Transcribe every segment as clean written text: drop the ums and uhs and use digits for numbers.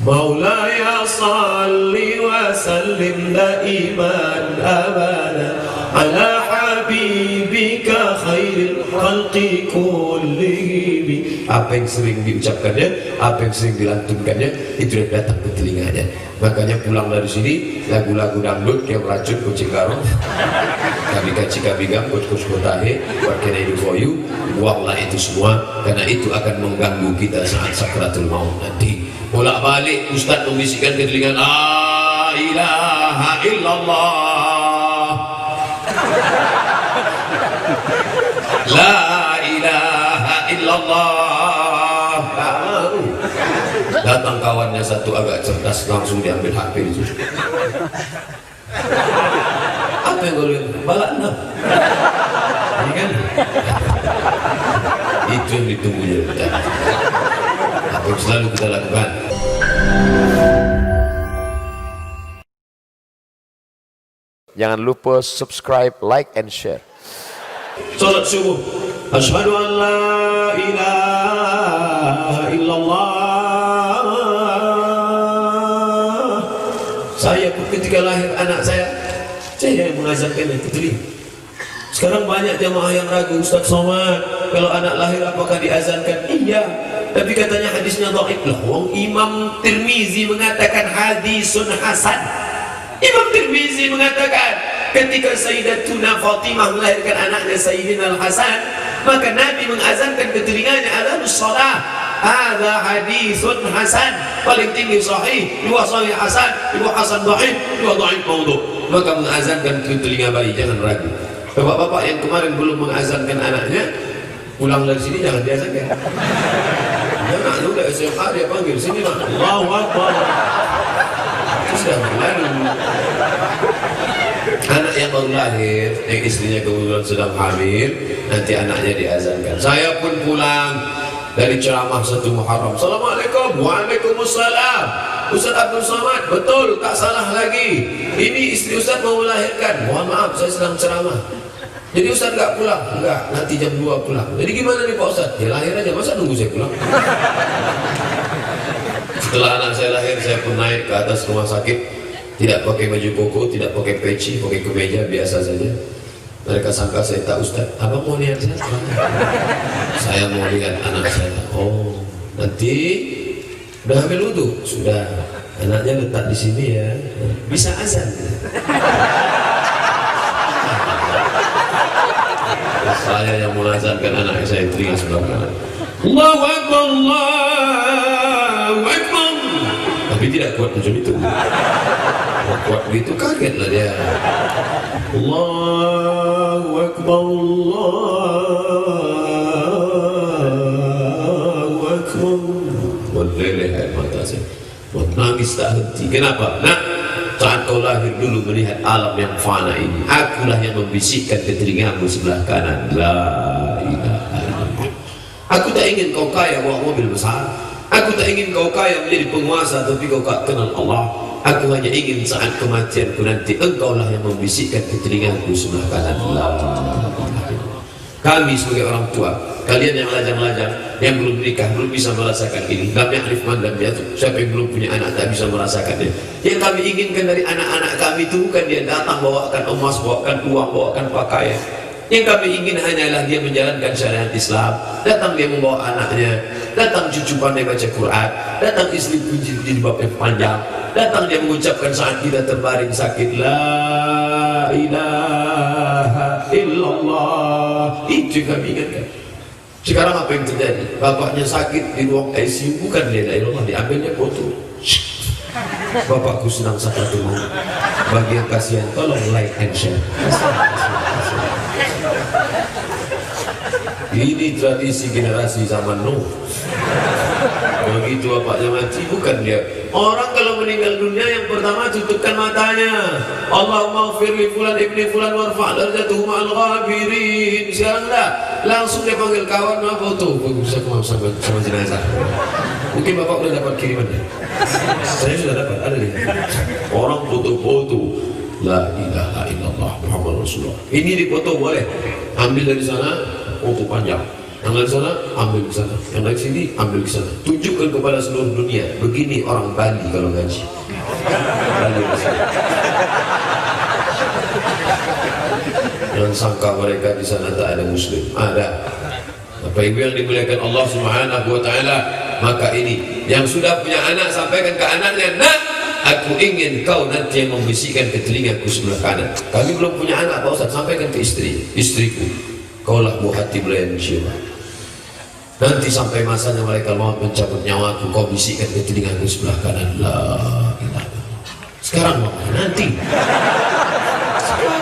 Maulaya salli wa sallim daiman abada ala habibika khairil khalqi kullihim. Apa yang sering diucapkannya, apa yang sering dilantunkannya, itu yang datang ke telinganya. Makanya pulang dari sini lagu-lagu dangdut yang racun kucing garong, kami kaci kami gambut kus kotahe, warga hidup boyu, buanglah itu semua, karena itu akan mengganggu kita saat sakratul maut nanti. Bolak balik Ustaz membisikkan ke telinga, la ilaha illallah, la ilaha illallah. Datang kawannya satu agak cerdas, langsung diambil HP itu. Apa yang kau lihat? Balak enam. Ini kan? Itu yang ditunggu kita. Apa yang selalu kita lakukan? Jangan lupa subscribe, like, and share. Salat subuh. Asyhadu an la ilaha illallah. Saya pun ketika lahir anak saya yang mengazankan itu telinga. Sekarang banyak jamaah yang ragu, Ustaz Somad, kalau anak lahir apakah diazankan? Iya, tapi katanya hadisnya dhaif. Lah, wong Imam Tirmizi mengatakan hadisun hasan. Imam Tirmizi mengatakan ketika Sayyidatuna Fatimah melahirkan anaknya Sayyidina Al-Hasan, maka Nabi mengazankan ke telinganya adzanus shalah. Hadza hadisun hasan, paling tinggi sahih, dua sahih hasan, dua hasan dhaif, dua dhaif maudhu. Maka mengazankan ke telinga bayi, jangan ragu. Bapak-bapak yang kemarin belum mengazankan anaknya, pulang dari sini jangan diazankan. Dia anaknya udah SMA, dia panggil sini lah, Allahu Akbar. Sudah berlalu. Anak yang baru lahir, yang istrinya kebetulan sedang hamil, nanti anaknya diazankan. Saya pun pulang dari ceramah 1 Muharram, Assalamualaikum, Waalaikumsalam, Ustaz Abdul Somad, betul, tak salah lagi, ini istri Ustaz mau melahirkan, mohon maaf saya sedang ceramah, jadi Ustaz nggak pulang? Enggak, nanti jam 2 pulang. Jadi gimana nih Pak Ustaz? Ya lahir aja, masa nunggu saya pulang? Setelah anak saya lahir, saya pun naik ke atas rumah sakit, tidak pakai baju koko, tidak pakai peci, pakai kemeja biasa saja. Mereka sangka saya tak Ustaz. Abang mau lihat saya? Saya mau lihat anak saya. Oh, nanti udah ambil wudu? Sudah. Anaknya letak di sini ya. Bisa azan. Saya yang mengazankan anak saya telinga sebelah kanan. Allahu Akbar, Allahu Akbar. Tapi tidak kuat macam itu. Kuat begitu kaget lah dia. Allahu Akbar, Allahu Akbar. Meleleh air mata saya, menangis tak henti. Kenapa? Nah, saat kau lahir dulu melihat alam yang fana ini, akulah yang membisikkan ke telingamu sebelah kanan, la ilaha illallah. Aku tak ingin kau kaya bawa mobil besar. Aku tak ingin kau kaya menjadi penguasa tapi kau tak kenal Allah. Aku hanya ingin saat kematianku nanti engkaulah yang membisikkan ke telingaku sebelah kanan. Kami sebagai orang tua, kalian yang lajang-lajang, yang belum menikah, belum bisa merasakan ini. Lam ya'rif man lam yatub. Siapa yang belum punya anak tak bisa merasakannya. Yang kami inginkan dari anak-anak kami itu bukan dia datang bawakan emas, bawakan uang, bawakan pakaian. Yang kami ingin hanyalah dia menjalankan syariat Islam. Datang dia membawa anaknya, datang cucu pandai baca Quran, datang istri jilbab yang panjang, datang dia mengucapkan saat kita terbaring sakit, la ilaha illallah. Itu yang kami inginkan. Sekarang apa yang terjadi? Bapaknya sakit di ruang ICU, bukan la ilaha illallah, diambilnya foto. Bapakku sedang sakratul maut. Bagi yang kasihan, tolong like and share. Ini tradisi generasi zaman Nuh. Begitu bapaknya mati, bukan dia. Orang kalau meninggal dunia yang pertama tutupkan matanya. Allahumma ighfir li fulan ibni fulan warfa' darajatuhu ma'al ghabirin. Sekarang enggak, langsung dia panggil kawan, foto. Bagus, aku mau sama jenazah. Mungkin bapak udah dapat kirimannya. Saya sudah dapat, ada nih. Orang foto-foto. La ilaha illallah Muhammad Rasulullah. Ini dipoto boleh. Ambil dari sana, foto panjang. Yang lain sana, ambil ke sana. Yang lain sini, ambil ke sana. Tunjukkan kepada seluruh dunia. Begini orang Bali kalau gaji. Bali Jangan sangka mereka di sana tak ada muslim. Ada. Bapak Ibu yang dimuliakan Allah Subhanahu wa taala, maka ini yang sudah punya anak sampaikan ke anaknya, "Nak, aku ingin kau nanti yang membisikkan ke telingaku sebelah kanan." Kami belum punya anak Pak Ustaz, sampaikan ke istriku, kaulah buah hati belayan jiwa. Nanti sampai masanya mereka mau mencabut nyawaku, kau bisikkan ke telingaku sebelah kanan. La ilaha illallah. Sekarang mau nanti. Sekarang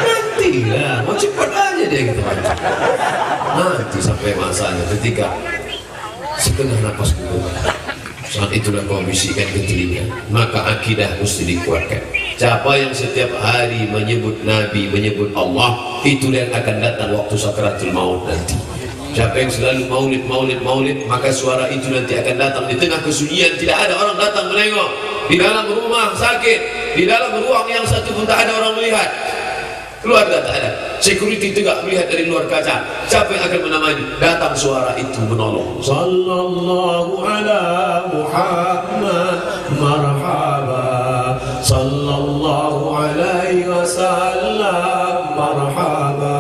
nanti lah, mau cepat aja dia gitu. Nanti sampai masanya ketika setengah nafas keluar, saat itulah kau bisikkan ke telinga. Maka akidah mesti dikuatkan. Siapa yang setiap hari menyebut Nabi, menyebut Allah, itu yang akan datang waktu sakratul maut nanti. Siapa yang selalu maulid, maka suara itu nanti akan datang di tengah kesunyian. Tidak ada orang datang menengok. Di dalam rumah sakit, di dalam ruang yang satu pun tak ada orang melihat. Keluarga tak ada, security tegak melihat dari luar kaca. Siapa yang akan menemani? Datang suara itu menolong. Sallallahu ala Muhammad marhaba, sallallahu alaihi wasallam marhaba.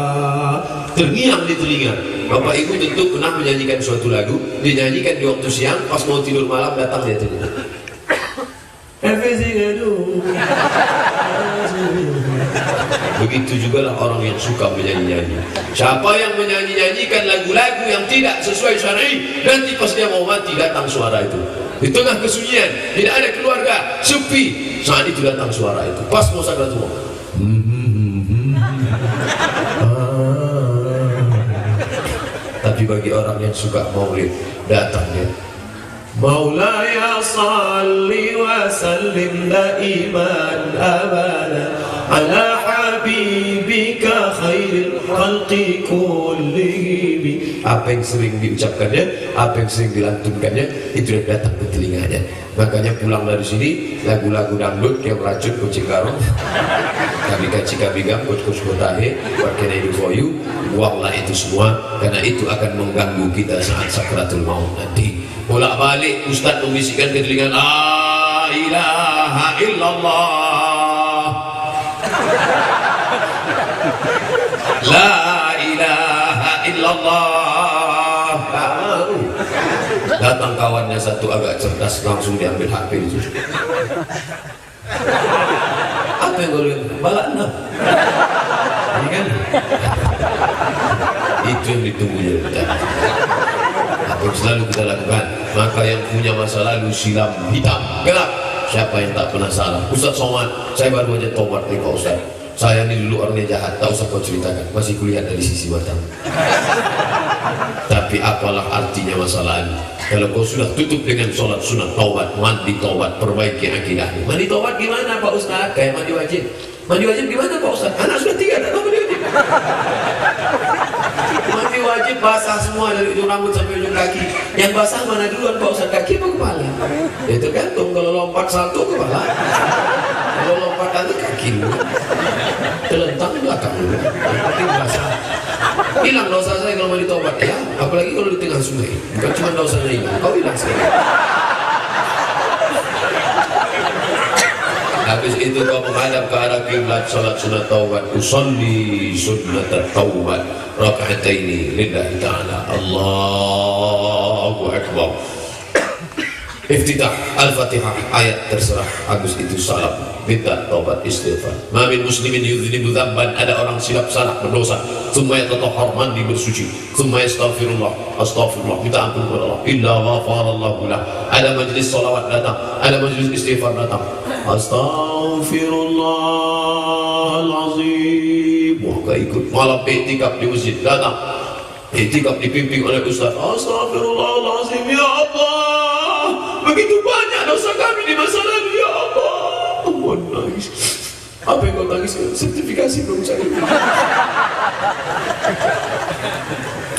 Terngiang di telinga. Bapak Ibu tentu pernah menyanyikan suatu lagu, dinyanyikan di waktu siang, pas mau tidur malam datang dia telinga. Begitu juga lah orang yang suka menyanyi-nyanyi. Siapa yang menyanyi-nyanyikan lagu-lagu yang tidak sesuai syar'i, nanti pas dia mau mati datang suara itu. Di tengah kesunyian, tidak ada keluarga, sepi, saat itu datang suara itu. Pas mau sakratul maut. Tapi bagi orang yang suka maulid, datang dia. Maulaya salli wa sallim daiman abada ala habibika khairil khalqi kullihim. Apa yang sering diucapkannya, apa yang sering dilantunkannya, itu yang datang ke telinganya. Makanya pulang dari sini lagu-lagu dangdut yang meracun kucing garong, kami kaci kami gambut kuskotahe warkena hidup boyu, buanglah itu semua, karena itu akan mengganggu kita saat sakratul maut nanti. Bolak balik Ustaz membisikkan ke telinga, la ilaha illallah, la ilaha illallah. Datang kawannya satu agak cerdas, langsung diambil HP itu. Apa yang kau lihat? Balak enam. Ini kan? Itu yang ditunggunya kita. Apa yang selalu kita lakukan. Maka yang punya masa lalu silam hitam gelap, siapa yang tak pernah salah? Ustaz Somad, saya baru aja tobat nih Pak Ustaz. Saya ini dulu orangnya jahat, tak usah kau ceritakan, masih kulihat dari sisi mata. Tapi apalah artinya masa lalu kalau kau sudah tutup dengan sholat sunat taubat, mandi taubat, perbaiki akidahmu. Mandi taubat gimana Pak Ustaz? Kayak mandi wajib. Mandi wajib gimana Pak Ustaz? Anak sudah 3, tak tahu mandi wajib. Mandi wajib basah semua dari ujung rambut sampai ujung kaki. Yang basah mana duluan Pak Ustaz? Kaki apa kepala? Ya tergantung, kalau lompat salto kepala, kalau lompat lagi kaki dulu, telentang belakang dulu. Yang penting basah. Hilang dosa saya kalau mandi taubat ya, apalagi kalau di tengah sungai. Bukan cuma dosanya hilang, kau hilang sekali. Habis itu kau menghadap ke arah kiblat, salat sunat taubat. Usolli sunnat taubat raka'ataini lillahi ta'ala. Allahu akbar. Iftitah Al-Fatihah, ayat terserah. Habis itu salam, minta taubat istighfar. Ma min muslimin yudhnibu dzamban, ada orang silap salah berdosa, tsumma yatatahhar, mandi bersuci, tsumma yastaghfirullah, astaghfirullah, minta ampun kepada Allah, illa ghafarallahu lah. Ada majlis salawat datang, ada majlis istighfar datang, astaghfirullahalazim. Wah, gak ikut. Malam i'tikaf di masjid datang, i'tikaf dipimpin oleh ustaz, astaghfirullahalazim, ya Allah, begitu banyak dosa kami di masa lalu, ya Allah. Ampun, nangis. Apa yang kau tangis? Sertifikasi belum saya.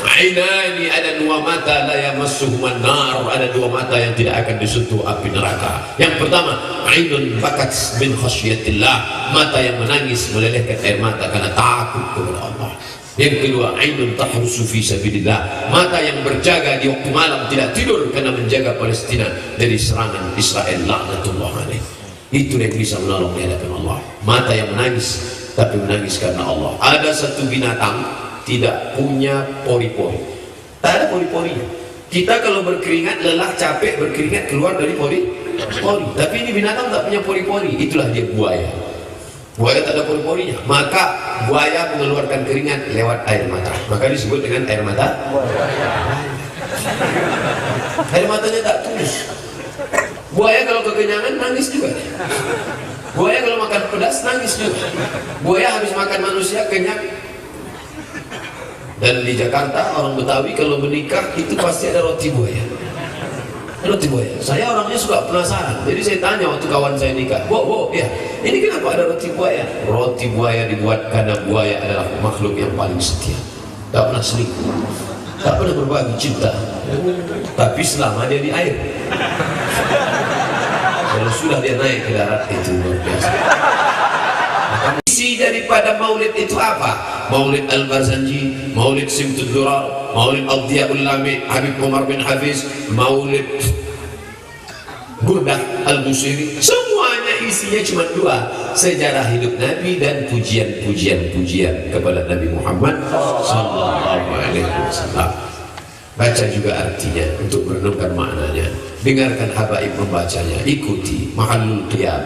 Ainani, ada 2 mata, la yamassuhuman nar, ada 2 mata yang tidak akan disentuh api neraka. Yang pertama, ainun bakat min khasyatillah, mata yang menangis melelehkan air mata karena takut kepada Allah. Yang kedua, ainun tahrusu fi sabilillah, mata yang berjaga di waktu malam tidak tidur karena menjaga Palestina dari serangan Israel laknatullah alaih. Itu yang bisa menolong di hadapan Allah. Mata yang menangis tapi menangis karena Allah. Ada satu binatang tidak punya pori-pori, tak ada pori-porinya. Kita kalau berkeringat, lelah, capek, berkeringat keluar dari pori. Tapi ini binatang tak punya pori-pori. Itulah dia buaya. Buaya tak ada pori-porinya, maka buaya mengeluarkan keringat lewat air mata, maka disebut dengan air mata. Air matanya tak tulus. Buaya kalau kekenyangan nangis juga. Buaya kalau makan pedas nangis juga. Buaya habis makan manusia kenyang. Dan di Jakarta orang Betawi kalau menikah itu pasti ada roti buaya. Roti buaya. Saya orangnya suka penasaran. Jadi saya tanya waktu kawan saya nikah, "Bo, ya, ini kenapa ada roti buaya?" Roti buaya dibuat karena buaya adalah makhluk yang paling setia. Tak pernah selingkuh, tak pernah berbagi cinta. Tapi selama dia di air. Kalau sudah dia naik ke darat itu luar biasa. Isi daripada maulid itu apa? Maulid Al-Barzanji, Maulid Simtud Durar, Maulid Al-Diyaul Lami, Habib Umar bin Hafiz, Maulid Burdah Al-Busiri. Semuanya isinya cuma dua, sejarah hidup Nabi dan pujian-pujian kepada Nabi Muhammad sallallahu alaihi wasallam. Baca juga artinya untuk merenungkan maknanya. Dengarkan habaib membacanya, ikuti mahallul qiyam.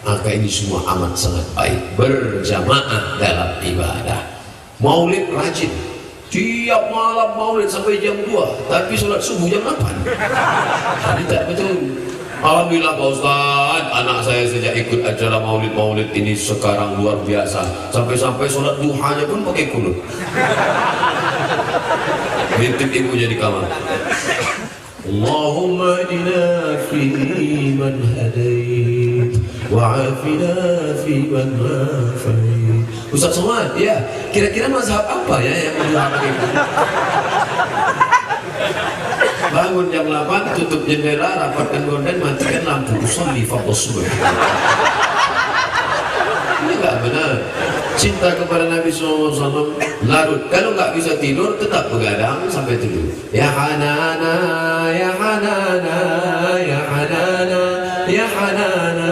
Maka ini semua amat sangat baik. Berjamaah dalam ibadah. Maulid rajin, tiap malam maulid sampai jam 2, tapi sholat subuh jam 8. Ini tak betul. Alhamdulillah Pak Ustaz, anak saya sejak ikut acara maulid ini sekarang luar biasa. Sampai-sampai sholat duhanya pun pakai kunut. Ngintip ibunya di kamar. Allahumma adina fi man hadait wa'afina fi man afait. Ustaz Somad, ya, kira-kira mazhab apa ya yang menurut itu? Bangun jam 8, tutup jendela, rapatkan gorden, matikan lampu, usolli fardhu subuh. Ini enggak benar. Cinta kepada Nabi SAW larut. Kalau nggak bisa tidur tetap begadang sampai tidur. Ya Hanana, ya Hanana, ya Hanana, ya Hanana.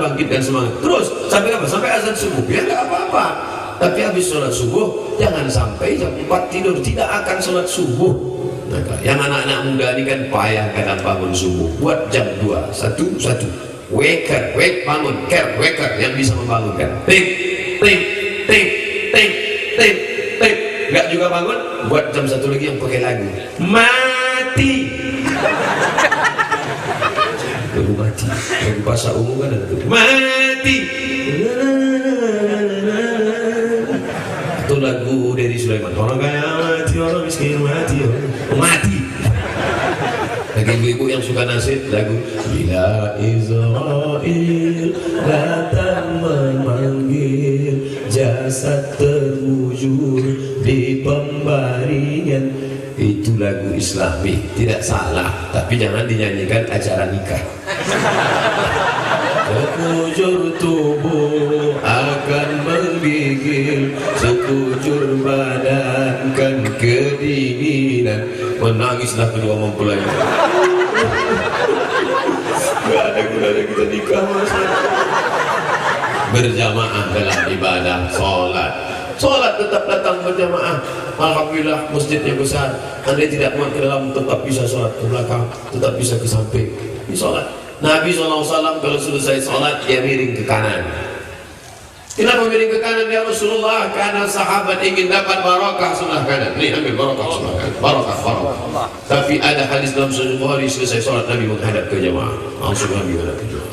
Bangkitkan semangat. Terus sampai apa? Sampai azan subuh. Ya nggak apa-apa. Tapi habis sholat subuh jangan sampai jam 4 tidur. Tidak akan sholat subuh. Nah, yang anak-anak muda ini kan payah kadang bangun subuh. Buat jam 2, satu. Waker, bangun, waker yang bisa membangunkan. Ting. Enggak juga bangun, buat jam 1 lagi yang pakai lagu. Mati. Lagu mati. Lagu bahasa umum kan ada. Mati. Itu lagu dari Sulaiman. Orang kaya mati, orang miskin mati. Mati. Bagi ibu-ibu yang suka nasib, lagu Bila Israel datang memanggil, jasad terwujud di pembaringan. Itu lagu Islami, tidak salah, tapi jangan dinyanyikan acara nikah. Sekujur tubuh akan menggigil, sekujur badan kan kedinginan. Menangislah kedua mempelai. Gak ada gunanya kita nikah, Mas. Berjamaah dalam ibadah, sholat tetap datang berjamaah. Alhamdulillah masjidnya besar. Anda tidak mau ke dalam, tetap bisa sholat ke belakang, tetap bisa ke samping. Ini sholat. Nabi SAW kalau selesai sholat dia miring ke kanan. Kenapa miring ke kanan ya Rasulullah? Karena sahabat ingin dapat barakah sebelah kanan. Nih ambil barakah sebelah kanan. Barakah. Tapi ada hadis dalam Sahih Bukhari, selesai sholat Nabi menghadap ke jamaah. Langsung Nabi menghadap ke jamaah.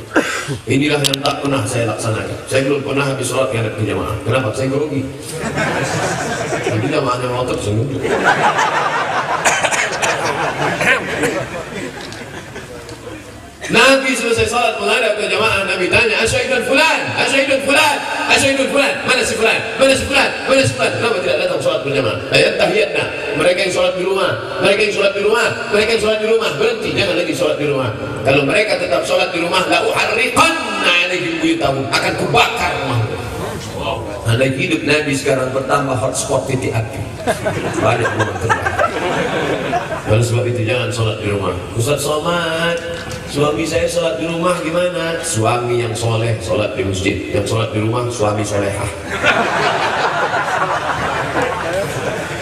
Inilah yang tak pernah saya laksanakan. Saya belum pernah habis sholat menghadap ke jamaah. Kenapa? Saya grogi. Tapi jamaahnya ngotot semua. Nabi selesai salat menghadap ke jamaah. Nabi tanya, asyhadun fulan, mana si fulan? Kenapa tidak datang salat berjamaah? Ayat tahiyatna. Mereka yang salat di rumah, berhenti, jangan lagi salat di rumah. Kalau mereka tetap salat di rumah, la uharriqanna alaihim buyutahum, akan kubakar rumah. Anda hidup Nabi sekarang bertambah hotspot titik api. Banyak rumah terbakar. Oleh sebab itu jangan sholat di rumah. Ustaz Somad, suami saya sholat di rumah gimana? Suami yang soleh sholat di masjid, yang sholat di rumah suami solehah.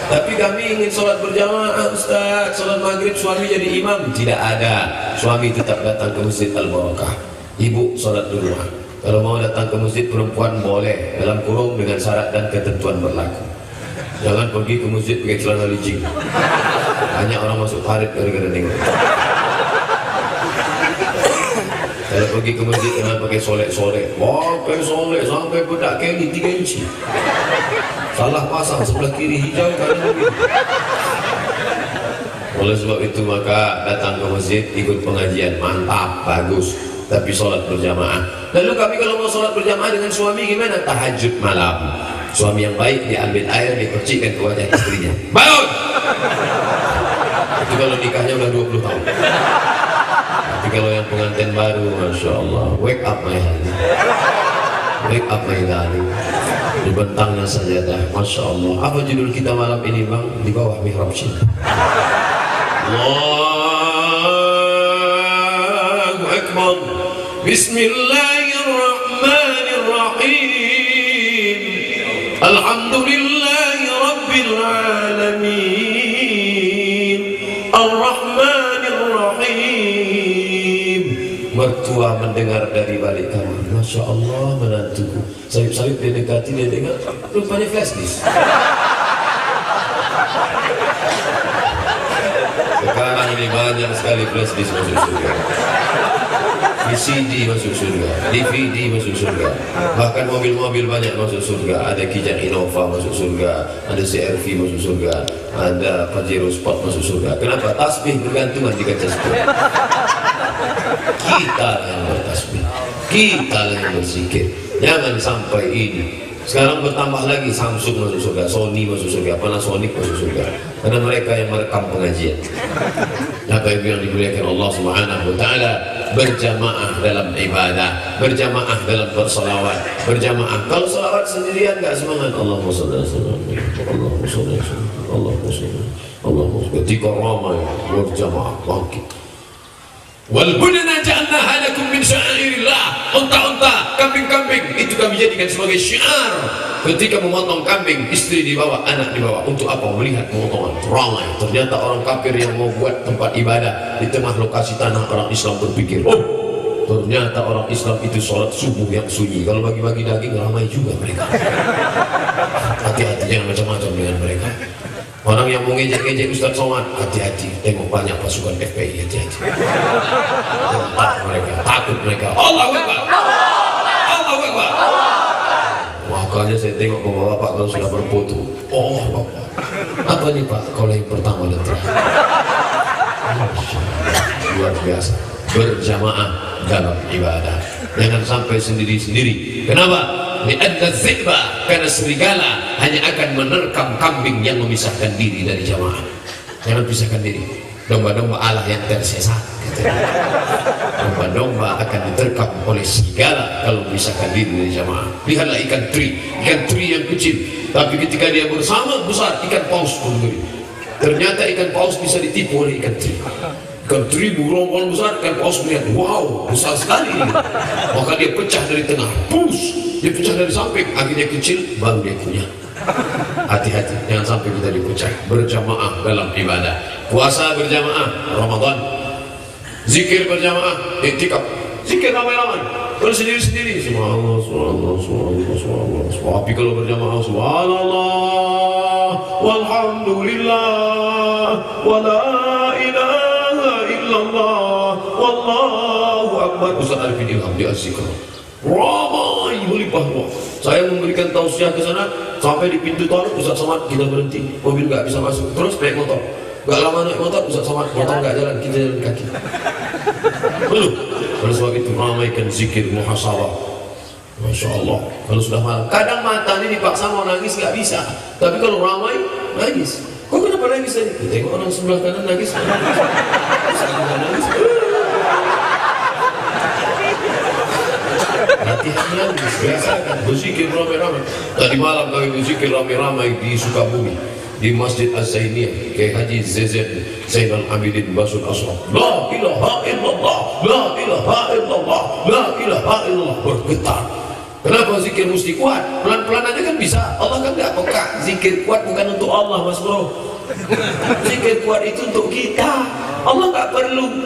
Tapi kami ingin sholat berjamaah Ustaz, sholat maghrib suami jadi imam. Tidak ada, suami tetap datang ke masjid Al-Barakah, ibu sholat di rumah. Kalau mau datang ke masjid perempuan boleh, dalam kurung dengan syarat dan ketentuan berlaku. Jangan pergi ke masjid pakai celana licin. Banyak orang masuk parit gara-gara nengok. Kalau pergi ke masjid jangan pakai solek-solek. Pakai solek sampai bedak keli 3 inci. Salah pasang sebelah kiri hijau kanan biru. Oleh sebab itu maka datang ke masjid, ikut pengajian, mantap, bagus. Tapi sholat berjamaah. Lalu kami kalau mau sholat berjamaah dengan suami gimana? Tahajud malam. Suami yang baik dia ambil air, dipercikkan ke wajah istrinya. Bangun! Itu kalau nikahnya udah 20 tahun. Tapi kalau yang pengantin baru, Masya Allah, wake up my honey, wake up my darling. Dibentangnya sajadah, Masya Allah. Apa judul kita malam ini bang? Di bawah mihrab cinta. Allahu Akbar. Bismillahirrahmanirrahim. Alhamdulillahi Rabbil Alamin. Ar-Rahmanir-Rahim. Mertua mendengar dari balik kamar, Masya Allah menantuku. Sayup-sayup dia dekati, dia dengar, rupanya flash disk. Sekarang ini banyak sekali flash disk masuk surga, VCD masuk surga, DVD masuk surga, bahkan mobil-mobil banyak masuk surga. Ada Kijang Innova masuk surga, ada CR-V masuk surga, ada Pajero Sport masuk surga. Kenapa? Tasbih bergantungan di kaca surga. Kita yang bertasbih, kita yang berzikir. Jangan sampai ini. Sekarang bertambah lagi, Samsung masuk surga, Sony masuk surga, Panasonic masuk surga, karena mereka yang merekam pengajian. Apa yang dimuliakan Allah Subhanahu wa taala, berjamaah dalam ibadah, berjamaah dalam bersolawat, berjamaah. Kalau solawat sendirian nggak semangat. Allahumma sholli ala sayyidina Allahumma sholli ala sayyidina Allahumma sholli Allahumma ketika ramai berjamaah bangkit. Wal budana ja'alnaha lakum min sya'airillah. Unta-unta, kambing-kambing itu kami jadikan sebagai syiar. Ketika memotong kambing, istri dibawa, anak dibawa. Untuk apa? Melihat pemotongan ramai. Ternyata orang kafir yang mau buat tempat ibadah di tengah lokasi tanah, orang Islam berpikir, oh, ternyata orang Islam itu sholat subuh yang sunyi. Kalau bagi-bagi daging ramai juga mereka. Hati-hati, jangan macam-macam dengan mereka. Orang yang mau ngejek-ngejek Ustaz Somad, hati-hati, tengok banyak pasukan FPI, hati-hati. Takut mereka. Allahu Akbar, Allahu Akbar. Makanya saya tengok bapak-bapak kalau sudah berfoto, oh bapak, apa nih pak? Kalau yang pertama dan terakhir, luar biasa. Berjamaah dalam ibadah, jangan sampai sendiri-sendiri. Kenapa? Li'anna dzibba, karena serigala hanya akan menerkam kambing yang memisahkan diri dari jamaah. Jangan pisahkan diri. Domba-domba Allah yang tersesat. Domba-domba akan diterkam oleh serigala kalau memisahkan diri dari jamaah. Lihatlah ikan teri yang kecil, tapi ketika dia bersama besar. Ikan paus pun begitu. Ternyata ikan paus bisa ditipu oleh ikan teri. Ikan teri berombol besar, ikan paus melihat, wow, besar sekali ini. Maka dia pecah dari tengah, dia pecah dari samping, akhirnya kecil, baru dia punya. Hati-hati, jangan sampai kita dipecah. Berjamaah dalam ibadah, puasa berjamaah, Ramadan, zikir berjamaah, iktikaf, zikir ramai-ramai. Kalau sendiri-sendiri, subhanallah, subhanallah, subhanallah, subhanallah. Tapi kalau berjamaah, subhanallah, walhamdulillah, wala ilaha illallah, wallahu akbar. Ustaz Arifin Ilham di Az-Zikr, ramai melimpah ruah. Saya memberikan tausiah ke sana, sampai di pintu tol, Ustaz Somad kita berhenti, mobil nggak bisa masuk, terus naik motor. Gak lama naik motor, Ustaz Somad motor nggak jalan, kita jalan kaki. Belum. Oleh sebab itu ramaikan zikir muhasabah. Masya Allah. Kalau sudah malam, kadang mata ini dipaksa mau nangis nggak bisa, tapi kalau ramai nangis. Kok kenapa nangis tadi? Tengok orang sebelah kanan nangis, nangis. latihan lagi, biasakan berzikir ramai-ramai. Tadi malam kami berzikir ramai-ramai di Sukabumi, di Masjid Az-Zainiyah, Kiai Haji Zainal Abidin Basul Asraf. La ilaha illallah, la ilaha illallah, la ilaha illallah, bergetar. Kenapa zikir mesti kuat? Pelan-pelan aja kan bisa. Allah kan gak peka. Zikir kuat bukan untuk Allah, Mas Bro. Zikir kuat itu untuk kita. Allah gak perlu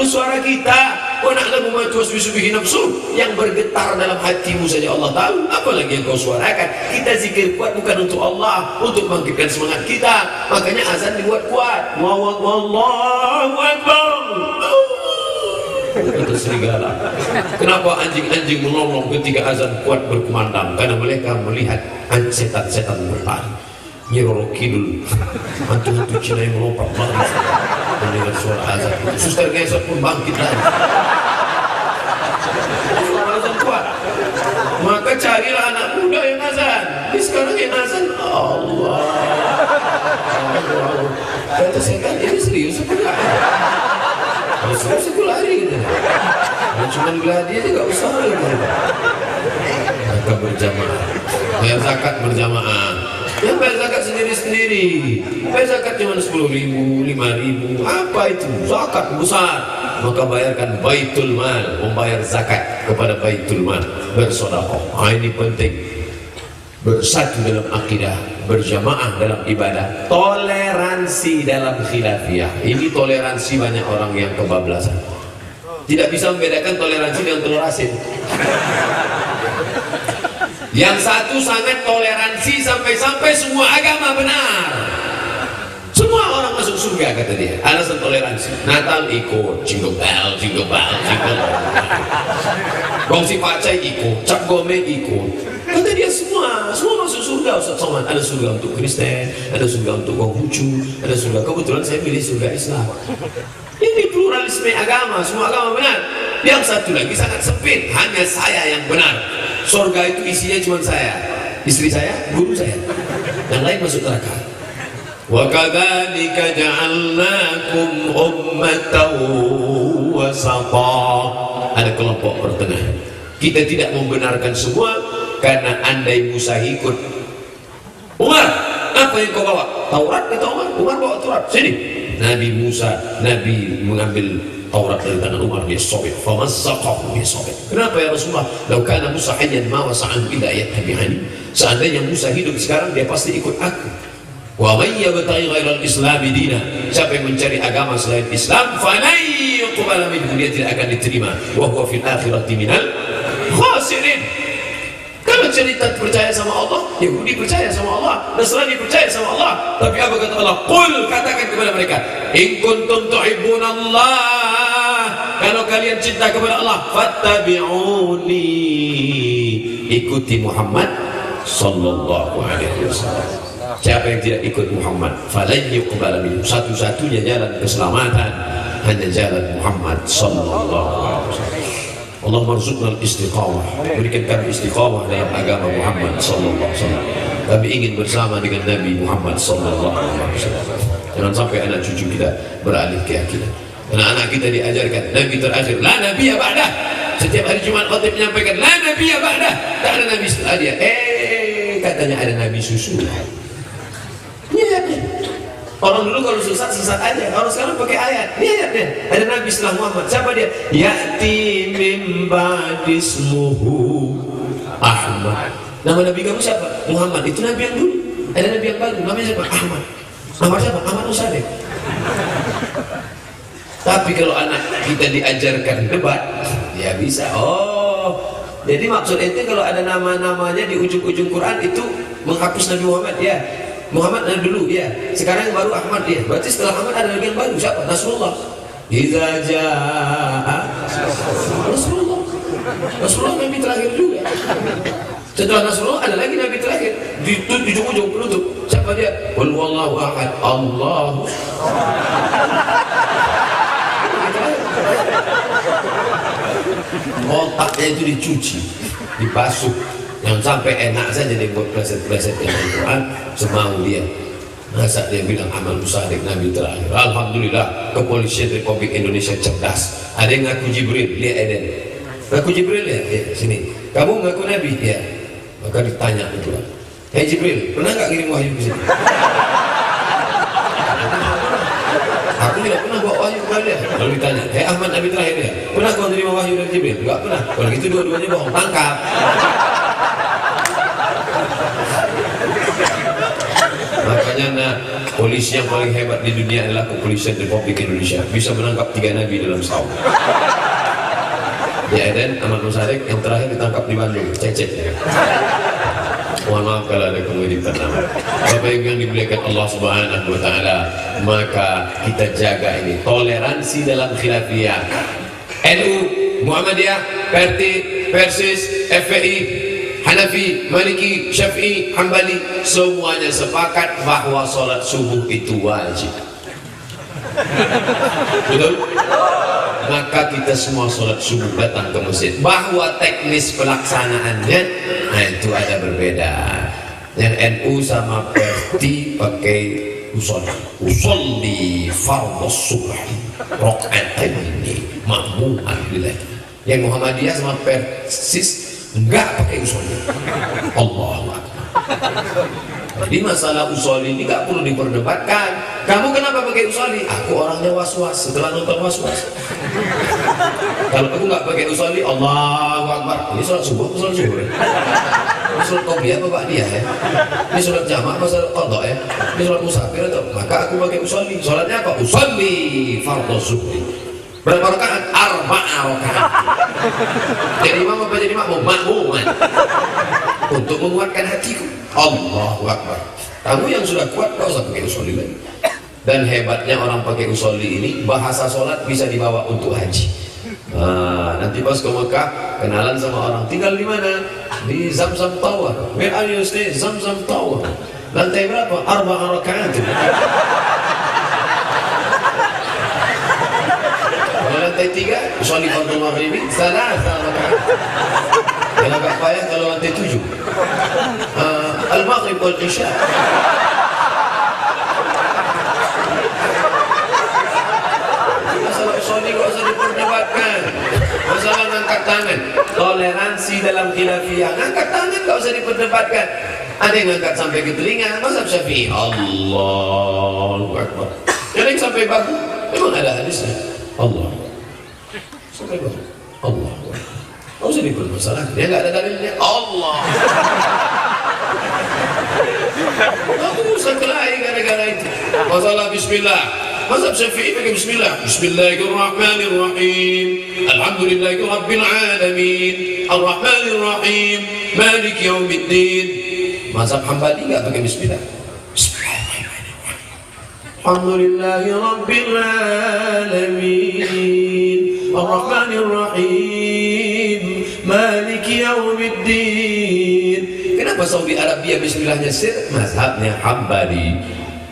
suara kita. Wa na'lamu ma tuwaswisu bihi nafsu, yang bergetar dalam hatimu saja Allah tahu, apalagi yang kau suarakan. Kita zikir kuat bukan untuk Allah, untuk bangkitkan semangat kita. Makanya azan dibuat kuat. Wallahu akbar. Kata serigala. Kenapa anjing-anjing melolong ketika azan kuat berkumandang? Karena mereka melihat setan-setan berlari. Nyi Roro Kidul, hantu-hantu Cina yang melompat lari mendengar suara azan itu. Suster Ngesot pun bangkit lagi. Suara azan kuat. Maka carilah anak muda yang azan. Sekarang yang azan Allah. Kata saya kan ini serius apa enggak? Kalau serius aku lari gitu. Cuma gladi aja gak usah gitu. Maka berjamaah, bayar zakat berjamaah. Yang bayar zakat sendiri-sendiri. Bayar zakat cuma 10.000, 5.000. Apa itu? Zakat besar. Maka bayarkan Baitul Mal, membayar zakat kepada Baitul Mal, bersedekah. Ini penting. Bersatu dalam akidah, berjamaah dalam ibadah, toleransi dalam khilafiyah. Ini toleransi banyak orang yang kebablasan. Tidak bisa membedakan toleransi dengan telur asin. Yang satu sangat toleransi sampai-sampai semua agama benar. Semua orang masuk surga kata dia. Alasan toleransi. Natal ikut, jingle bell, jingle bell, jingle bell. Gongsi pacai ikut, cap gome ikut. Kata dia semua masuk surga Ustaz Somad. Ada surga untuk Kristen, ada surga untuk Konghucu, ada surga. Kebetulan saya pilih surga Islam. Ini pluralisme agama, semua agama benar. Yang satu lagi sangat sempit, hanya saya yang benar. Surga itu isinya cuma saya, istri saya, guru saya. Yang lain masuk neraka. Wa kadzalika ja'alnakum ummatan wasata. Ada kelompok pertengahan. Kita tidak membenarkan semua, karena andai Musa ikut Umar, apa yang kau bawa? Taurat kata Umar. Umar bawa Taurat. Sini. Nabi Musa, Nabi mengambil Taurat dari tangan Umar, dia sobek. Famazzaqahu, dia sobek. Kenapa ya Rasulullah? Lau kana Musa hayyan ma wasa'an illa yattabi'ani. Seandainya Musa hidup sekarang, dia pasti ikut aku. Wa may yabtaghi ghairal islami dina. Siapa yang mencari agama selain Islam, falan yuqbala minhu, dia tidak akan diterima. Wa huwa fil akhirati minal khasirin. Kalau cerita percaya sama Allah, Yahudi percaya sama Allah, Nasrani percaya sama Allah, tapi apa kata Allah? Qul, katakan kepada mereka, in kuntum tuhibbunallah, kalau kalian cinta kepada Allah, fattabi'uni, ikuti Muhammad sallallahu alaihi wasallam. Siapa yang tidak ikut Muhammad, falan yuqbala minhu, satu-satunya jalan keselamatan hanya jalan Muhammad sallallahu alaihi wasallam. Allah marzuqnal istiqamah, berikan kami istiqamah dalam agama Muhammad sallallahu alaihi wasallam. Kami ingin bersama dengan Nabi Muhammad sallallahu alaihi wasallam. Jangan sampai anak cucu kita beralih keyakinan. Anak-anak kita diajarkan Nabi terakhir, la nabiyya ba'dah. Setiap hari Jumat khatib menyampaikan la nabiyya ba'dah. Tak ada nabi setelah dia. Katanya ada nabi susu. Iya. Orang dulu kalau sesat aja, orang sekarang pakai ayat. Ini ayatnya, ada nabi setelah Muhammad. Siapa dia? Ya'ti min ba'dismuhu Ahmad. Nama nabi kamu siapa? Muhammad. Itu nabi yang dulu. Ada nabi yang baru, namanya siapa? Ahmad. Ahmad siapa? Ahmad Musaddiq. Tapi kalau anak kita diajarkan debat, ya bisa. Oh, jadi maksud itu kalau ada nama-namanya di ujung-ujung Quran itu menghapus Nabi Muhammad, ya. Muhammad dulu, ya. Sekarang yang baru Ahmad, ya. Berarti setelah Ahmad ada lagi yang baru, siapa? Nasrullah. Iza ja'a Nasrullah. Nasrullah nabi terakhir juga. Setelah Nasrullah ada lagi nabi terakhir di ujung-ujung penutup. Siapa dia? Qul huwallahu ahad, Allahu. Otaknya itu dicuci, dibasuh. Jangan sampai enak saja dia buat preset-preset dengan Al-Quran semau dia. Masa dia bilang amal Musaddiq nabi terakhir. Alhamdulillah, kepolisian Republik Indonesia cerdas. Ada yang ngaku Jibril, dia Eden. Ngaku Jibril ya, sini. kamu mengaku Nabi? Ya. Maka ditanya kedua, hei Jibril, pernah nggak kirim wahyu ke sini? Aku tidak pernah bawa wahyu kepada dia. Lalu ditanya, hei Ahmad Nabi terakhir ya, pernah kau terima wahyu dari Jibril? Enggak pernah. Kalau gitu dua-duanya bohong, tangkap. Makanya polisi yang paling hebat di dunia adalah kepolisian Republik Indonesia, bisa menangkap 3 nabi dalam setahun. Ya, dan Ahmad Musarik yang terakhir ditangkap di Bandung, Cecep ya. Mohon maaf kalau ada kemiripan nama. Bapak Ibu yang dimuliakan Allah Subhanahu wa taala, maka kita jaga ini toleransi dalam khilafiyah. NU, Muhammadiyah, PRT, Persis, FPI, Hanafi, Maliki, Syafi'i, Hambali, semuanya sepakat bahwa sholat subuh itu wajib. Betul? Maka kita semua sholat subuh datang ke masjid. Bahwa teknis pelaksanaannya, nah itu ada berbeda. Yang NU sama Perti pakai usolli fardhus subh rakaat ini ma'muman billah. Yang Muhammadiyah sama Persis enggak pakai usolli. Allahu Akbar. Jadi masalah usolli ini enggak perlu diperdebatkan. Kamu kenapa pakai usolli? Aku orangnya was-was setelah nonton was-was. Kalau aku nggak pakai usolli, Allahu Akbar. Ini sholat subuh, sholat zuhur. Ini sholat qobliyah apa ba'diyah ya? Ini sholat jamaah apa sholat qadha ya? Ini sholat musafir atau? Maka aku pakai usolli. Sholatnya apa? Usolli fardhu subuh. Berapa rakaat? 4 rakaat. Jadi imam apa jadi makmum? Makmuman. Untuk menguatkan hatiku. Allahu Akbar. Kamu yang sudah kuat, kau usah pakai usolli lagi. Dan hebatnya orang pakai usolli ini, bahasa sholat bisa dibawa untuk haji. Nanti pas ke Mekah, kenalan sama orang, tinggal di mana? Di Zamzam Tower. Where are you stay? Zamzam Tower. Lantai berapa? 4 rakaat. Kalau lantai 3, usolli fardhu maghribi, 3 rakaat. Yang agak payah kalau lantai 7. Al-Maghrib wal Isya. Masalah usolli gak usah diperdebatkan. Masalah ngangkat tangan, toleransi dalam khilafiyah. Ngangkat tangan gak usah diperdebatkan. Ada yang ngangkat sampai ke telinga, mazhab Syafi'i. Allahu Akbar. Ada yang sampai bahu, memang ada hadisnya. Allah. Sampai bahu. Allah. Gak usah dipermasalahkan. Dia gak ada dalilnya. Allah. Aku usah kelahi gara-gara itu. Masalah bismillah. Mazhab Syafi'i pakai bismillah. Bismillahirrahmanirrahim. Alhamdulillahi rabbil alamin. Ar-Rahmanirrahim. Maliki yaumiddin. Mazhab Hambali enggak pakai bismillah. Bismillahirrahmanirrahim. Alhamdulillahi rabbil alamin. Ar-Rahmanirrahim. Maliki yaumiddin. Kenapa Saudi Arabia bismillahnya sir? Mazhabnya Hambali.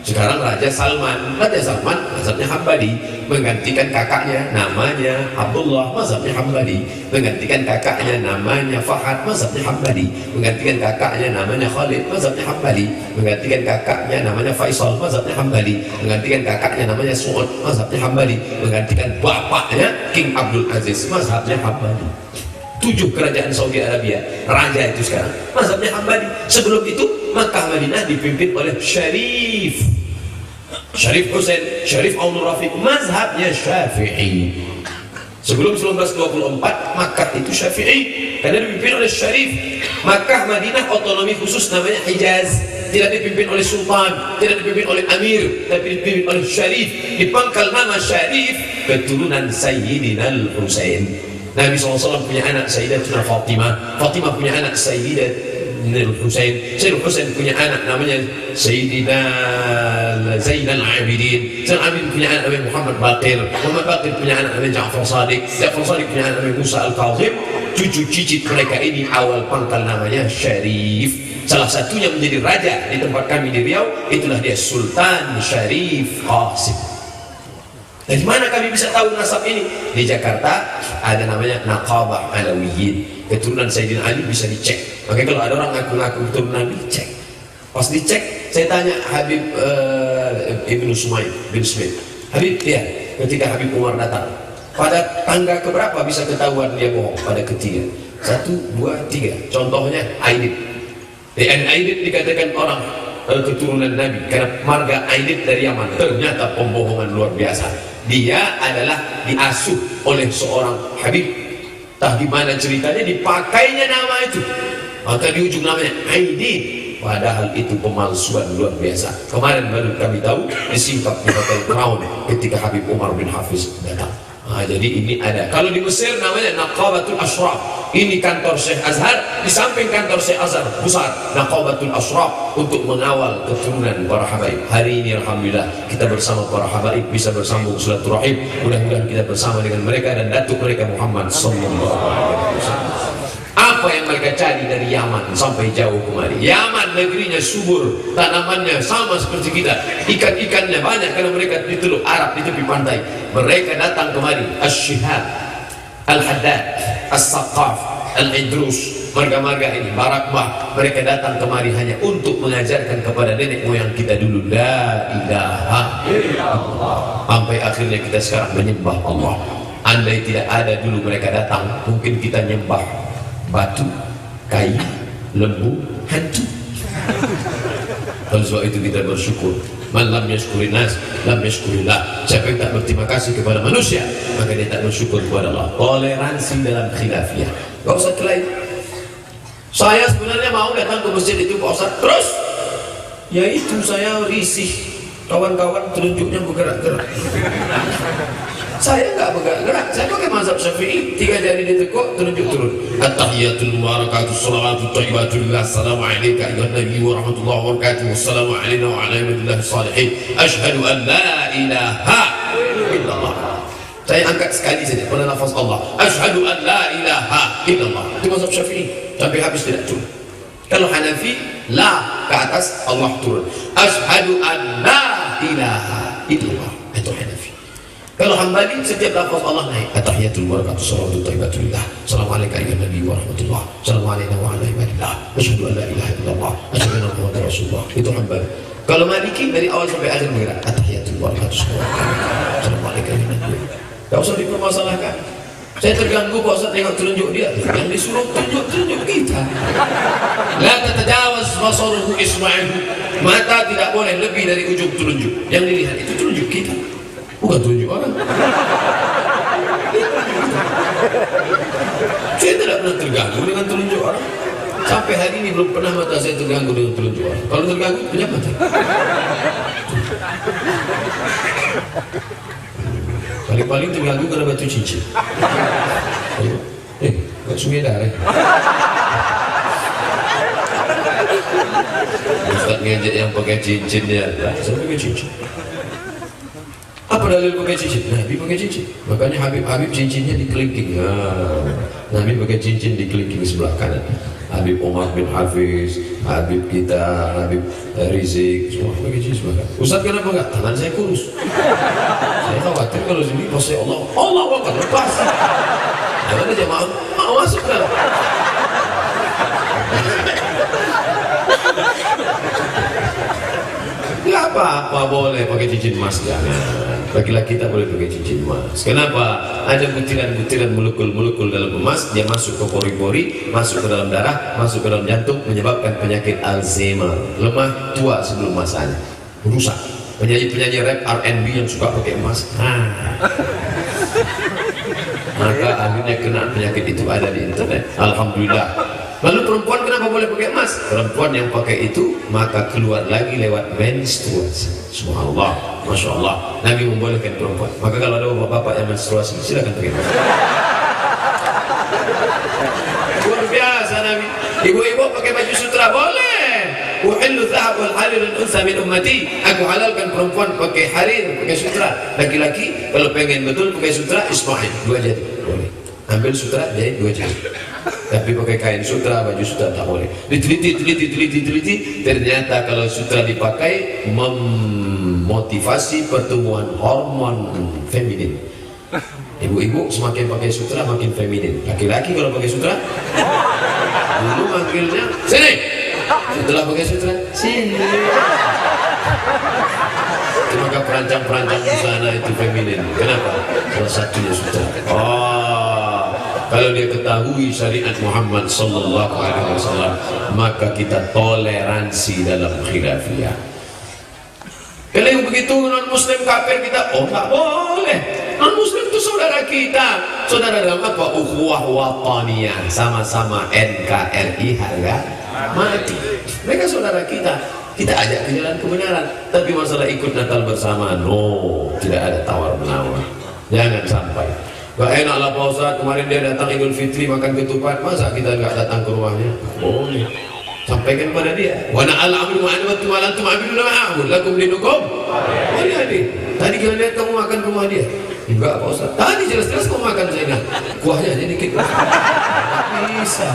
Sekarang Raja Salman mazhabnya Hambali, menggantikan kakaknya namanya Abdullah, mazhabnya Hambali, menggantikan kakaknya namanya Fahad, mazhabnya Hambali, menggantikan kakaknya namanya Khalid, mazhabnya Hambali, menggantikan kakaknya namanya Faisal, mazhabnya Hambali, menggantikan kakaknya namanya Suud, mazhabnya Hambali, menggantikan bapaknya King Abdul Aziz, mazhabnya Hambali. 7 kerajaan Saudi Arabia, raja itu sekarang mazhabnya Hambali. Sebelum itu Makkah Madinah dipimpin oleh Syarif Hussein, Syarif Aunur Rafiq, mazhabnya Syafi'i. Sebelum 1924 Makkah itu Syafi'i karena dipimpin oleh Syarif. Makkah Madinah otonomi khusus namanya Hijaz, tidak dipimpin oleh sultan, tidak dipimpin oleh amir, tapi dipimpin oleh Syarif. Di pangkal nama Syarif keturunan Sayyidina Al-Husain. Nabi SAW punya anak Sayyidatuna Fatimah, Fatimah punya anak Sayyidina Al-Husain, Sayyidina Husain punya anak namanya Sayyidina Zainal Abidin, Zainal Abidin punya anak namanya Muhammad Baqir, Muhammad Baqir punya anak namanya Ja'far Sadiq, Ja'far Sadiq punya anak namanya Musa Al-Kazim. Cucu cicit mereka ini awal pangkal namanya Syarif. Salah satunya menjadi raja di tempat kami di Riau, itulah dia Sultan Syarif Qasim. Dari mana kami bisa tahu nasab ini? Di Jakarta ada namanya Naqabah Alawiyyin, keturunan Sayyidina Ali, bisa dicek. Makanya kalau ada orang ngaku-ngaku keturunan Nabi, cek. Pas dicek, saya tanya Habib Ibnu Sumaid bin Smith, Habib, ya, ketika Habib Umar datang, pada tangga keberapa bisa ketahuan dia bohong? Pada ketiga. 1, 2, 3. Contohnya Aidit. Aidit dikatakan orang keturunan Nabi karena marga Aidit dari Yaman. Ternyata pembohongan luar biasa. Dia adalah diasuh oleh seorang Habib. Tah gimana ceritanya dipakainya nama itu, maka di ujung namanya Aidit, padahal itu pemalsuan luar biasa. Kemarin baru kami tahu disingkap di Hotel Crown ketika Habib Umar bin Hafiz datang. Jadi ini ada. Kalau di Mesir namanya Naqabatul Ashraf. Ini kantor Syekh Azhar, di samping kantor Syekh Azhar besar Naqabatul Ashraf untuk mengawal keturunan para habaib. Hari ini alhamdulillah kita bersama para habaib bisa bersambung silaturahim. Mudah-mudahan kita bersama dengan mereka dan datuk mereka Muhammad sallallahu alaihi wasallam. Apa yang mereka cari dari Yaman sampai jauh kemari? Yaman negerinya subur, tanamannya sama seperti kita, ikan-ikannya banyak karena mereka di Teluk Arab di tepi pantai. Mereka datang kemari. Asy-Syihab, Al-Haddad, As-Saqqaf, Al-Idrus, marga-marga ini, Barakbah, mereka datang kemari hanya untuk mengajarkan kepada nenek moyang kita dulu la ilaha illallah. Sampai akhirnya kita sekarang menyembah Allah. Andai tidak ada dulu mereka datang, mungkin kita nyembah batu, kayu, lembu, hantu. Oleh sebab itu kita bersyukur. Man lam yashkurin nas, lam yashkurillah. Siapa yang tak berterima kasih kepada manusia, maka dia tak bersyukur kepada Allah. Toleransi dalam khilafiyah. Gak usah kelain. Saya sebenarnya mau datang ke masjid itu Pak Ustaz, terus ya itu saya risih. Kawan-kawan telunjuknya bergerak-gerak. Saya enggak bergerak-gerak, saya pakai mazhab Syafi'i, 3 jari ditekuk, telunjuk turun. At-tahiyatul mubarakatuh salawatu thayyibatullah, assalamu alayka ayyuhan nabi wa rahmatullahi wa barakatuh, wassalamu alayna wa ala ibadillahi shalihin, asyhadu an la ilaha illallah. Saya angkat sekali saja pada lafaz Allah, asyhadu an la ilaha illallah. Itu mazhab Syafi'i, sampai habis tidak turun. Kalau Hanafi, la ke atas, Allah turun. Asyhadu an la ilaha illallah. Itu Hanafi. Kalau Hambali setiap lafaz Allah naik. At-tahiyatul mubarakatuh salawatu thayyibatullah. Assalamualaikum ayyuhan nabi wa rahmatullah. Assalamualaikum wa ala ibadillah. Asyhadu an la ilaha illallah. Asyhadu anna Muhammadar Rasulullah. Itu Hambali. Kalau Maliki dari awal sampai akhir bergerak. At-tahiyatul mubarakatuh salawatu. Assalamualaikum ayyuhan nabi. Enggak usah dipermasalahkan. Saya terganggu Pak Ustaz tengok telunjuk dia. Yang disuruh tunjuk kita. La tatajawaz basaruhu isma'uhu. Mata tidak boleh lebih dari ujung telunjuk. Yang dilihat itu telunjuk kita, bukan telunjuk orang. Saya tidak pernah terganggu dengan telunjuk orang. Sampai hari ini belum pernah mata saya terganggu dengan telunjuk orang. Kalau terganggu, punya mata. Paling-paling terganggu karena batu cincin. Gak sumedar ya. Ustaz ngejek yang pakai cincinnya. Saya pakai cincin. Apa dalil pakai cincin? Nabi pakai cincin. Makanya Habib cincinnya dikelingking. Nabi pakai cincin dikelingking sebelah kanan. Habib Umar bin Hafiz, Habib kita, Habib Rizik, semua pakai cincin sebelah kanan. Ustaz kenapa enggak? Tangan saya kurus. Saya khawatir kalau sini pas saya Allah akan lepas. Jangan aja mau masuk kan? Nggak apa-apa, boleh pakai cincin emas, jangan. Laki-laki tak boleh pakai cincin emas. Kenapa? Ada butiran-butiran molekul-molekul dalam emas, dia masuk ke pori-pori, masuk ke dalam darah, masuk ke dalam jantung, menyebabkan penyakit Alzheimer. Lemah, tua sebelum masanya, rusak. Penyanyi-penyanyi rap R&B yang suka pakai emas, maka akhirnya kena penyakit itu. Ada di internet. Alhamdulillah. Lalu perempuan kenapa boleh pakai emas? Perempuan yang pakai itu maka keluar lagi lewat menstruasi. Subhanallah, Masya Allah. Nabi membolehkan perempuan. Maka kalau ada bapak-bapak yang menstruasi, silakan pakai emas. Luar biasa Nabi. Ibu-ibu pakai baju sutra boleh. Uhillu dhahab wal harir al unsa min ummati. Aku halalkan perempuan pakai harir, pakai sutra. Laki-laki kalau pengen betul pakai sutra, ismail 2 jari boleh. Ambil sutra jahit 2 jari. Tapi pakai kain sutra, baju sutra tak boleh. Diteliti, ternyata kalau sutra dipakai memotivasi pertumbuhan hormon feminin. Ibu-ibu semakin pakai sutra makin feminin. Laki-laki kalau pakai sutra dulu manggilnya sini, setelah pakai sutra sini. Maka perancang-perancang di sana itu feminin. Kenapa? Salah satunya sutra. Kalau dia ketahui syariat Muhammad sallallahu alaihi wasallam, maka kita toleransi dalam khilafiyah. Kalau yang begitu non muslim kafir kita, oh tak boleh. Non muslim itu saudara kita. Saudara dalam apa? Ukhuwah wataniyah, sama-sama NKRI harga mati. Mereka saudara kita. Kita ajak ke jalan kebenaran. Tapi masalah ikut Natal bersama, no, tidak ada tawar menawar. Jangan sampai. Gak enak lah Pak Ustaz, kemarin dia datang Idul Fitri makan ketupat, masa kita nggak datang ke rumahnya? Boleh. Sampaikan pada dia. Wa na'al amru ma'anwatu ma'alantum abiduna ma'ahud lakum dinukum. Boleh adik. Tadi kita lihat kamu makan ke rumah dia. Enggak Pak Ustaz. Tadi jelas-jelas kamu makan saya bilang. Kuahnya aja dikit. Bisa.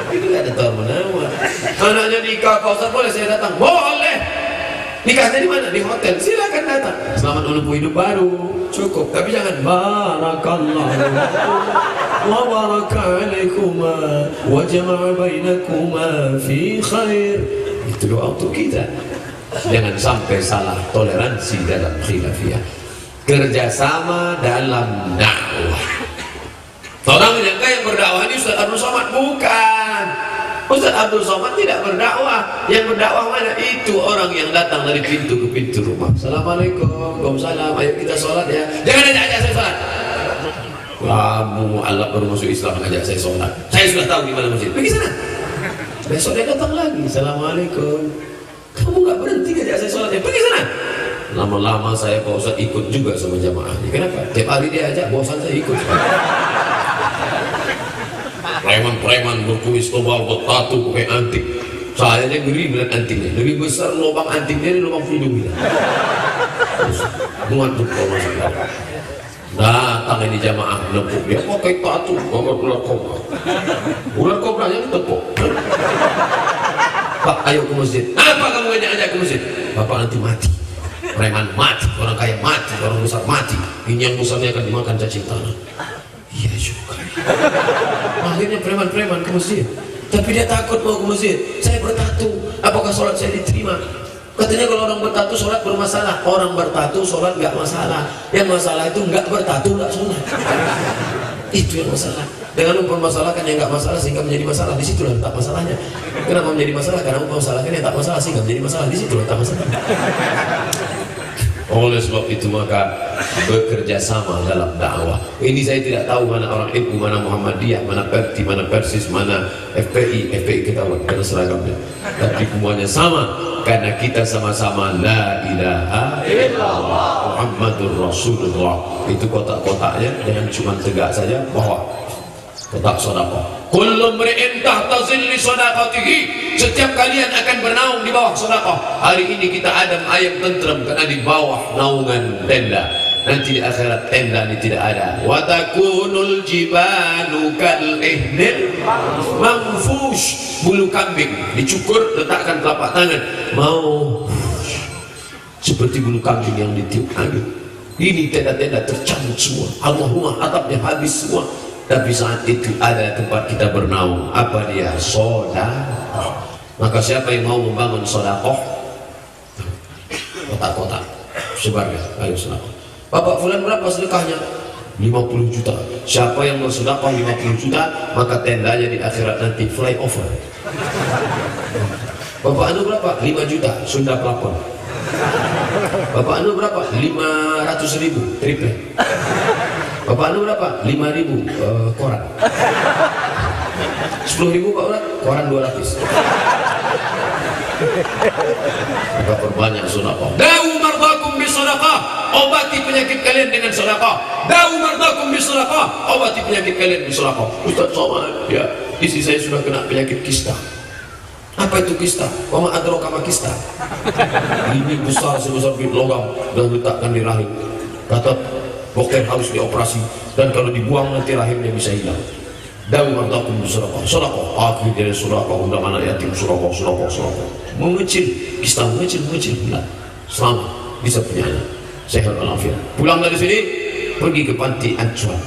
Itu nggak ada tawar menawar. Anaknya nikah Pak Ustaz, boleh saya datang? Boleh. Nikahnya di mana? Di hotel. Silakan datang. Selamat menempuh hidup baru. Cukup. Tapi jangan barakallahu wa baraka alaikuma wa jama'a bainakuma fi khair. Itu doa untuk kita. Jangan sampai salah toleransi dalam khilafiyah. Kerjasama dalam dakwah. Orang menyangka yang berdakwah ini Ustaz Abdul Somad. Bukan. Ustaz Abdul Somad tidak berdakwah. Yang berdakwah mana? Itu orang yang datang dari pintu ke pintu rumah. Assalamualaikum, waalaikumsalam, ayo kita sholat ya. Jangan ajak saya sholat. Kamu Allah baru masuk Islam ajak saya sholat. Saya sudah tahu di mana masjid. Pergi sana. Besok dia datang lagi. Assalamualaikum. Kamu nggak berhenti ajak saya sholat ya. Pergi sana. Lama-lama saya Pak Ustaz ikut juga sama jamaahnya. Kenapa? Tiap hari dia ajak, bosan saya ikut. Preman-preman berkumis tebal, bertatu, pakai antik. Saya aja ngeri melihat antiknya. Lebih besar lubang antiknya dari lubang hidung kita. Muat tuh kalau masuk. Datang ini jamaah menepuk dia pakai tatu, pakai ular kobra. Ular kobra yang tepuk. Pak, ayo ke masjid. Apa kamu ngajak ke masjid? Bapak nanti mati. Preman mati, orang kaya mati, orang besar mati. Ini yang besarnya akan dimakan cacing tanah. Iya juga. Akhirnya preman-preman ke masjid. Tapi dia takut mau ke masjid. Saya bertatu, apakah sholat saya diterima? Katanya kalau orang bertatu sholat bermasalah. Orang bertatu sholat nggak masalah. Yang masalah itu nggak bertatu nggak sholat. Itu yang masalah. Dengan mempermasalahkan yang nggak masalah sehingga menjadi masalah, di situ letak masalahnya. Kenapa menjadi masalah? Karena mempermasalahkan yang tak masalah sehingga menjadi masalah, di situ letak masalah. Oleh sebab itu maka bekerja sama dalam dakwah. Ini saya tidak tahu mana orang NU, mana Muhammadiyah, mana Perti, mana Persis, mana FPI. FPI ketahuan karena seragamnya. Tapi semuanya sama karena kita sama-sama la ilaha illallah Muhammadur Rasulullah. Itu kotak-kotaknya, jangan cuma tegak saja bahwa kotak sedekah. Kullu mri'in tahta zilli sadaqatihi. Setiap kalian akan bernaung di bawah sedekah. Hari ini kita adem ayam tentrem karena di bawah naungan tenda. Nanti di akhirat tenda ini tidak ada. Wa takunul jibalu kal ihnil manfush. Bulu kambing dicukur, letakkan telapak tangan, mau seperti bulu kambing yang ditiup angin. Ini tenda-tenda tercabut semua. Allahumma atapnya habis semua. Tapi saat itu ada tempat kita bernaung. Apa dia? Sedekah. Maka siapa yang mau membangun sedekah, kotak-kotak sebarkan, ayo sedekah. Bapak fulan berapa sedekahnya? 50 juta. Siapa yang bersedekah 50 juta, maka tendanya di akhirat nanti flyover. Bapak anu berapa? 5 juta, Sunda pelapon. Bapak anu berapa? 500.000 triple. Bapak anu berapa? 5.000 koran. 10.000 Pak Ustaz, koran 200. Maka perbanyak sedekah. Dawu mardakum bisedekah. Obati penyakit kalian dengan sedekah. Dawu mardakum bisedekah. Obati penyakit kalian dengan sedekah. Ustaz Somad, ya, istri saya sudah kena penyakit kista. Apa itu kista? Wama adraka ma kista. Ini besar sebesar bit logam dan letakkan di rahim. Kata dokter harus dioperasi dan kalau dibuang nanti rahimnya bisa hilang. Dawu mardakum bisedekah. Sedekah. Akhir dari sedekah undang anak yatim, sedekah. Mengecil, kista mengecil. Nah, selamat bisa punya anak. Sehat walafiat. Pulang dari sini pergi ke panti asuhan.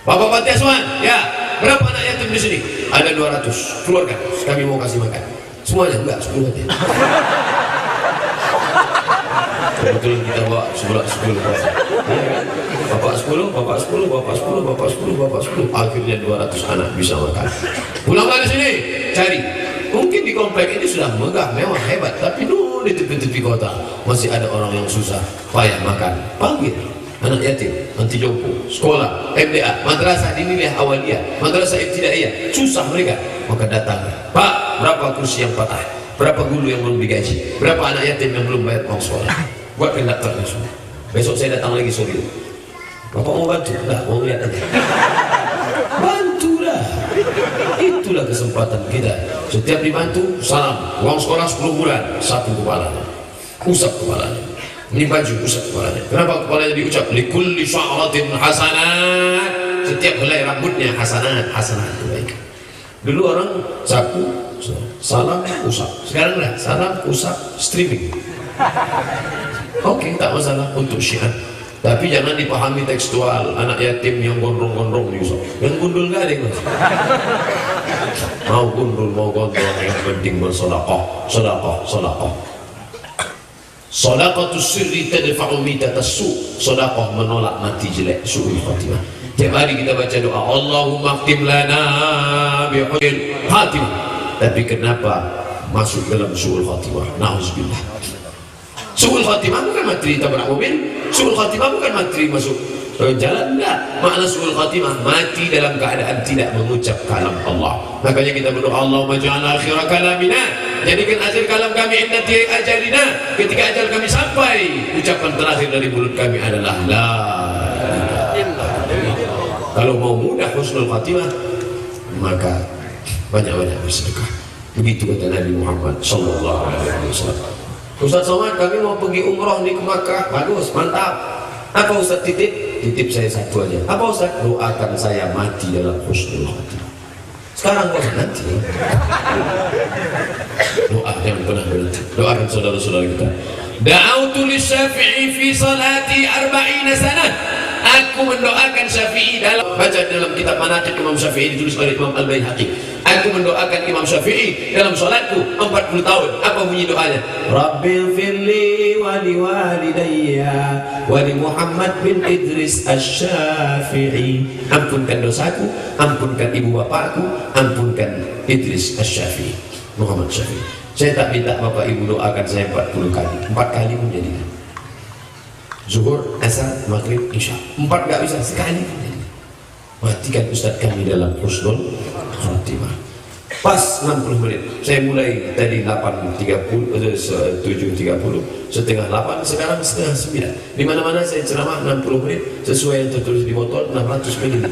Bapak panti asuhan, ya. Berapa anak yatim di sini? Ada 200. Keluarga, kami mau kasih makan. Semuanya enggak, 10 aja. Kebetulan kita bawa 10 orang. Bapak 10, bapak 10, bapak 10, bapak 10, bapak 10, akhirnya 200 anak bisa makan. Pulang dari sini, cari. Mungkin di komplek ini sudah megah, mewah, hebat, tapi dulu di tepi-tepi kota masih ada orang yang susah, payah makan. Panggil anak yatim, anti jompo, sekolah, MDA, madrasah dinilai awaliyah, madrasah ibtidaiyah, susah mereka. Maka datang, Pak, berapa kursi yang patah? Berapa guru yang belum digaji? Berapa anak yatim yang belum bayar uang sekolah? Buatkan daftarnya semua. Besok saya datang lagi sore. Bapak mau bantu? Enggak, mau lihat aja. Bantulah. Itulah kesempatan kita. Setiap dibantu, salam. Uang sekolah 10 bulan, satu kepalanya. Usap kepalanya. Ini baju, usap kepalanya. Kenapa kepalanya diucap? Likulli sya'ratin hasanat. Setiap helai rambutnya hasanat, hasanat kebaikan. Dulu orang sapu, salam, usap. Sekarang enggak, salam, usap, streaming. Oke, tak masalah untuk syiar. Tapi jangan dipahami tekstual. Anak yatim yang gondrong-gondrong diusap. Yang gundul gak ada yang mau gundul, mau gondrong, yang penting bersodakoh. Sodakoh, sodakoh. Sodakoh tu sirri tadfa'u mitatas su'. Sodakoh menolak mati jelek, su'ul khatimah. Tiap hari kita baca doa, Allahumma khtim lana bihusnil khatimah. Tapi kenapa masuk dalam su'ul khatimah? Na'udzubillah. Su'ul khatimah bukan mati tabrak mobil. Su'ul khatimah bukan mati masuk jalan, enggak. Makna su'ul khatimah mati dalam keadaan tidak mengucap kalam Allah. Makanya kita berdoa, Allahumma ja'al akhir kalamina, jadikan akhir kalam kami inda ajalina, ketika ajal kami sampai, ucapan terakhir dari mulut kami adalah la ilaha illallah. Kalau mau mudah husnul khatimah, maka banyak-banyak bersedekah. Begitu kata Nabi Muhammad sallallahu alaihi wasallam. Ustaz Somad, kami mau pergi umroh nih ke Makkah. Bagus, mantap. Apa Ustaz titip? Titip saya satu aja. Apa Ustaz? Doakan saya mati dalam husnul khatimah. Sekarang kok nanti. Doa yang pernah berhenti. Doakan saudara-saudara kita. Da'autu lisyafi'i fi salati 40 sanah. Aku mendoakan Syafi'i baca dalam kitab Manaqib Imam Syafi'i ditulis oleh Imam Al-Baihaqi. Aku mendoakan Imam Syafi'i dalam salatku 40 tahun. Apa bunyi doanya? Rabbil firli wa liwalidayya wa li Muhammad bin Idris Asy-Syafi'i. Ampunkan dosaku, ampunkan ibu bapakku, ampunkan Idris Asy-Syafi'i. Muhammad Syafi'i. Saya tak minta bapak ibu doakan saya 40 kali. 4 kali pun jadi. Zuhur, asar, maghrib, isya. 4 gak bisa, sekali. Matikan Ustaz kami dalam husnul khatimah. Pas 60 menit. Saya mulai tadi 8.30, 7.30, setengah 8, sekarang setengah 9. Di mana-mana saya ceramah 60 menit sesuai yang tertulis di botol 600 ml.